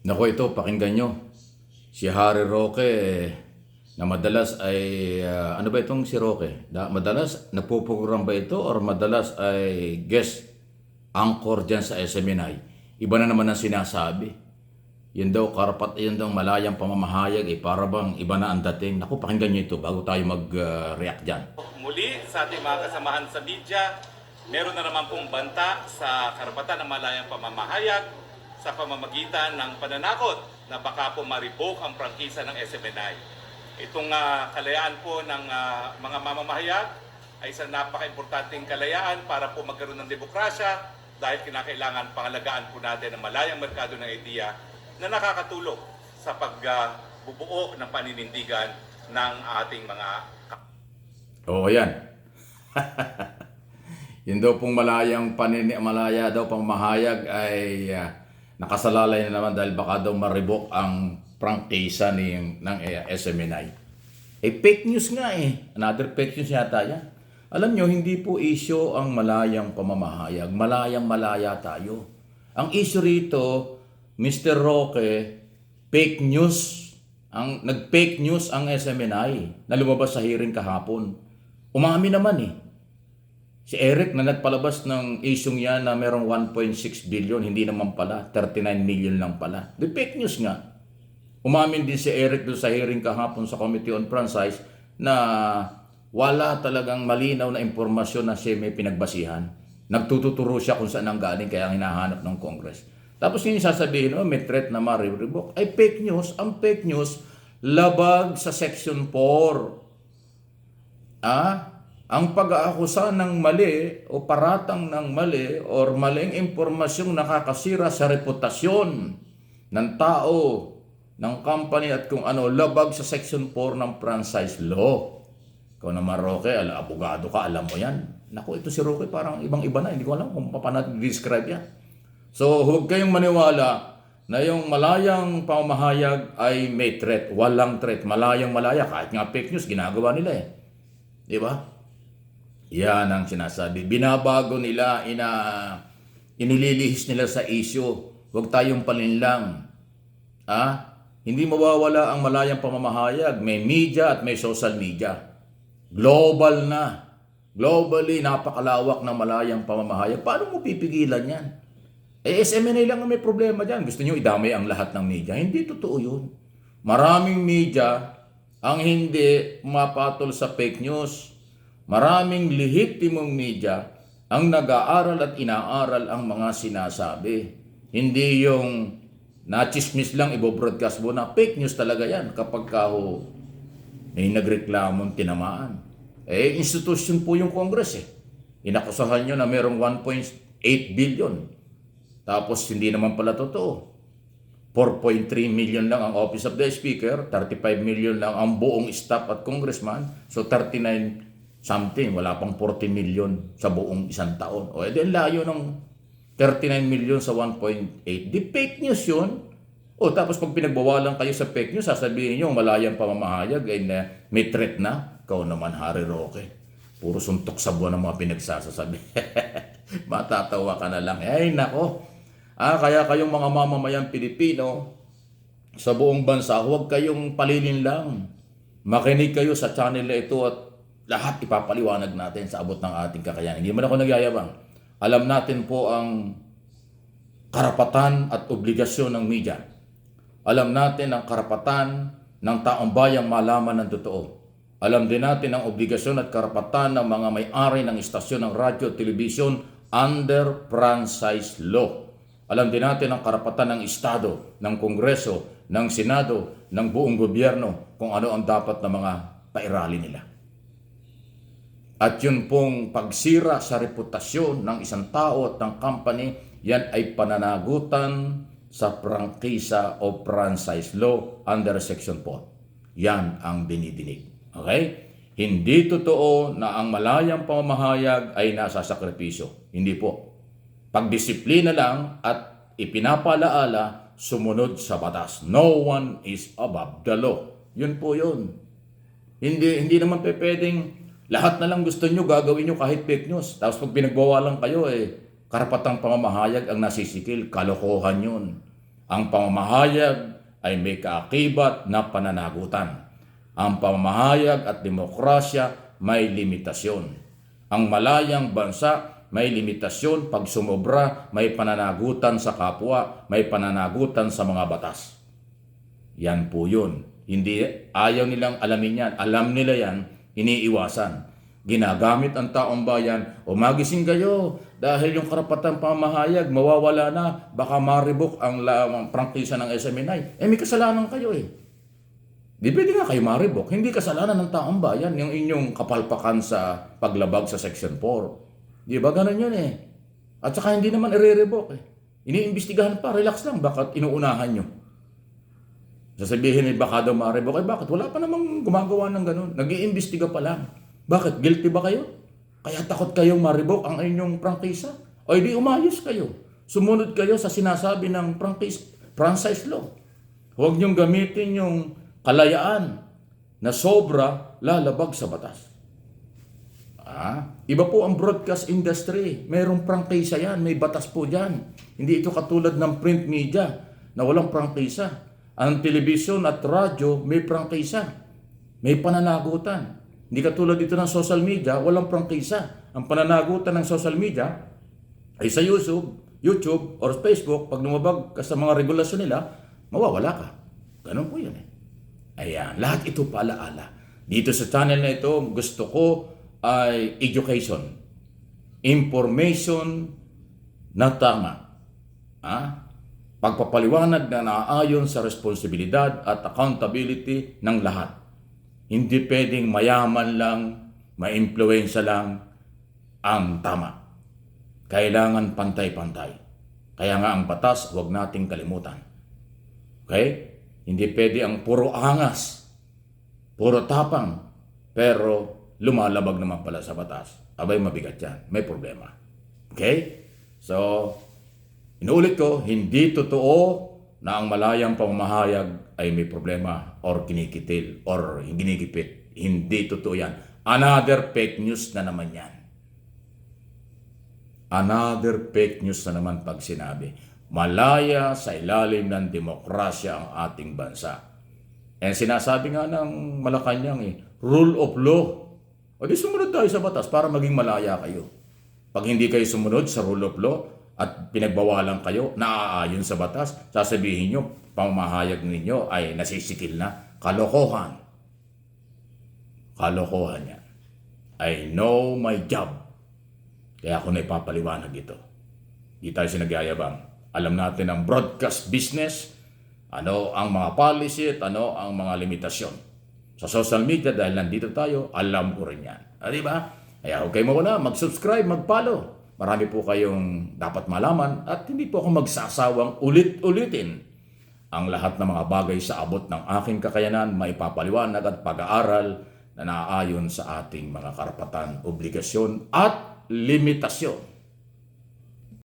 Nako, ito, pakinggan nyo. Si Harry Roque, na madalas ay, ano ba itong si Roque? Madalas, nagpuprogram ba ito or madalas ay guest anchor dyan sa SMNI? Iba na naman ang sinasabi. Yun daw, yun daw malayang pamamahayag, para bang iba na ang dating. Naku, pakinggan nyo ito bago tayo mag-react dyan. Muli sa ating mga kasamahan sa media, meron na naman pong banta sa karapatan ng malayang pamamahayag sa pamamagitan ng pananakot na baka po ma-revoke ang prangkisa ng SMNI. Itong kalayaan po ng mga mamamahayag ay isang napaka-importanting kalayaan para po magkaroon ng demokrasya dahil kinakailangan pangalagaan po natin ang malayang merkado ng ideya na nakakatulong sa pagbubuo ng paninindigan ng ating mga Oo, yan. Yun daw pong malaya daw pamahayag ay nakasalalay na naman dahil baka daw ma-revoke ang prangkisa ng SMNI. Fake news nga eh. Another fake news yata yan. Alam nyo, hindi po issue ang malayang pamamahayag. Malayang-malaya tayo. Ang issue rito, Mr. Roque, fake news. Nag-fake news ang SMNI na lumabas sa hearing kahapon. Umami naman eh. Si Eric na nagpalabas ng isyong yan na merong 1.6 billion, hindi naman pala, 39 million lang pala. The fake news nga. Umamin din si Eric doon sa hearing kahapon sa Committee on Franchise na wala talagang malinaw na impormasyon na siya may pinagbasihan. Nagtututuro siya kung saan ang galing kaya ang hinahanap ng Congress. Tapos yun sasabihin, may threat na ma-revoke. Ay fake news. Ang fake news, labag sa Section 4. Ang pag-aakusa ng mali o paratang ng mali or maling impormasyong nakakasira sa reputasyon ng tao, ng company at kung ano, labag sa Section 4 ng franchise law. Ikaw naman, Roque, abogado ka, alam mo yan. Naku, ito si Roque parang ibang-iba na. Hindi ko alam kung paano natin describe yan. So, huwag kayong maniwala na yung malayang pamahayag ay may threat. Walang threat. Malayang-malaya. Kahit nga fake news, ginagawa nila eh. Di ba? Yan ang sinasabi. Binabago nila, inililihis nila sa issue. Huwag tayong palinlang. Hindi mawawala ang malayang pamamahayag. May media at may social media. Global na. Globally, napakalawak ng malayang pamamahayag. Paano mo pipigilan yan? SMNA lang ang may problema dyan. Gusto nyo idamay ang lahat ng media. Hindi totoo yun. Maraming media ang hindi mapatol sa fake news. Maraming lehitimong media ang nag-aaral at inaaral ang mga sinasabi. Hindi yung nachismis lang ibobroadcast mo na fake news talaga yan kapag may nagreklamong tinamaan. Institusyon po yung Congress eh. Inakusahan nyo na merong 1.8 billion. Tapos hindi naman pala totoo. 4.3 million lang ang Office of the Speaker, 35 million lang ang buong staff at congressman, so 39 something, wala pang 40 million sa buong isang taon. O edi ang layo ng 39 million sa 1.8. Di fake news yun. O tapos pag pinagbawalan kayo sa fake news, sasabihin nyo malayang pamamahayag ay may threat na. Ikaw naman, Harry Roque. Puro suntok sa buwan ng mga pinagsasasabi. Matatawa ka na lang. Ay nako. Kaya kayong mga mamamayang Pilipino sa buong bansa, huwag kayong palilin lang. Makinig kayo sa channel na ito at lahat ipapaliwanag natin sa abot ng ating kakayanan. Hindi man ako nagyayabang. Alam natin po ang karapatan at obligasyon ng media. Alam natin ang karapatan ng taong bayang malaman ng totoo. Alam din natin ang obligasyon at karapatan ng mga may-ari ng istasyon ng radyo at telebisyon under franchise law. Alam din natin ang karapatan ng Estado, ng Kongreso, ng Senado, ng buong gobyerno kung ano ang dapat na mga pairali nila. At yun pong pagsira sa reputasyon ng isang tao at ng company, yan ay pananagutan sa prangkisa o franchise law under Section 4. Yan ang dinidinig. Okay? Hindi totoo na ang malayang pamamahayag ay nasa sakripisyo. Hindi po. Pagdisiplina lang at ipinapalaala, sumunod sa batas. No one is above the law. Yun po yun. Hindi naman pwedeng lahat na lang gusto nyo, gagawin nyo kahit fake news. Tapos pag pinagbawalan kayo, karapatang pamamahayag ang nasisikil. Kalokohan yun. Ang pamamahayag ay may kaakibat na pananagutan. Ang pamamahayag at demokrasya may limitasyon. Ang malayang bansa may limitasyon pag sumobra, may pananagutan sa kapwa, may pananagutan sa mga batas. Yan po yun. Hindi, ayaw nilang alamin yan. Alam nila yan, iniiwasan. Ginagamit ang taong bayan, magising kayo dahil yung karapatang pamahayag mawawala na, baka maribok ang prangkisa ng SMNI. May kasalanan kayo eh. Di pwede nga kayo maribok. Hindi kasalanan ng taong bayan yung inyong kapalpakan sa paglabag sa Section 4. Di ba ganun yun eh? At saka hindi naman i-revoke eh. Iniimbestigahan pa, relax lang, bakit inuunahan nyo? Sasabihin eh, baka daw ma-revoke. Bakit? Wala pa namang gumagawa ng ganun. Nag-iimbestiga pa lang. Bakit? Guilty ba kayo? Kaya takot kayong ma-revoke ang inyong prangkisa? O di umayos kayo. Sumunod kayo sa sinasabi ng franchise law. Huwag nyong gamitin yung kalayaan na sobra lalabag sa batas. Iba po ang broadcast industry. Mayroong prangkisa yan. May batas po dyan. Hindi ito katulad ng print media na walang prangkisa. Ang telebisyon at radyo may prangkisa. May pananagutan. Hindi katulad dito ng social media, walang prangkisa. Ang pananagutan ng social media ay sa YouTube or Facebook, pag lumabag ka sa mga regulasyon nila, mawawala ka. Ganun po yun eh. Ayan, lahat ito paalaala. Dito sa channel na ito, gusto ko ay education. Information na tama. Pagpapaliwanag na naaayon sa responsibilidad at accountability ng lahat. Hindi pwedeng mayaman lang, maimpluwensya lang ang tama. Kailangan pantay-pantay. Kaya nga ang batas, huwag nating kalimutan. Okay? Hindi pwede ang puro angas, puro tapang, pero lumalabag naman pala sa batas. Abay, mabigat yan. May problema. Okay? So, inuulit ko, hindi totoo na ang malayang pamamahayag ay may problema or kinikitil or ginikipit. Hindi totoo yan. Another fake news na naman yan. Another fake news na naman pag sinabi. Malaya sa ilalim ng demokrasya ang ating bansa. Sinasabi nga ng Malacanang rule of law. O di sumunod tayo sa batas para maging malaya kayo. Pag hindi kayo sumunod sa rule of law at pinagbawalan kayo, naaayon sa batas, sasabihin nyo, pamamahayag ninyo ay nasisikil na. Kalokohan. Kalokohan yan. I know my job. Kaya ako na ipapaliwanag ito. Di tayo sinagyayabang. Alam natin ang broadcast business, ano ang mga policy at ano ang mga limitasyon. Sa social media, dahil nandito tayo, alam ko rin yan. Di ba? Kaya huwag kayo muna mag-subscribe, mag-follow. Marami po kayong dapat malaman at hindi po ako magsasawang ulit-ulitin ang lahat ng mga bagay sa abot ng aking kakayanan, maipapaliwanag at pag-aaral na naaayon sa ating mga karapatan, obligasyon at limitasyon.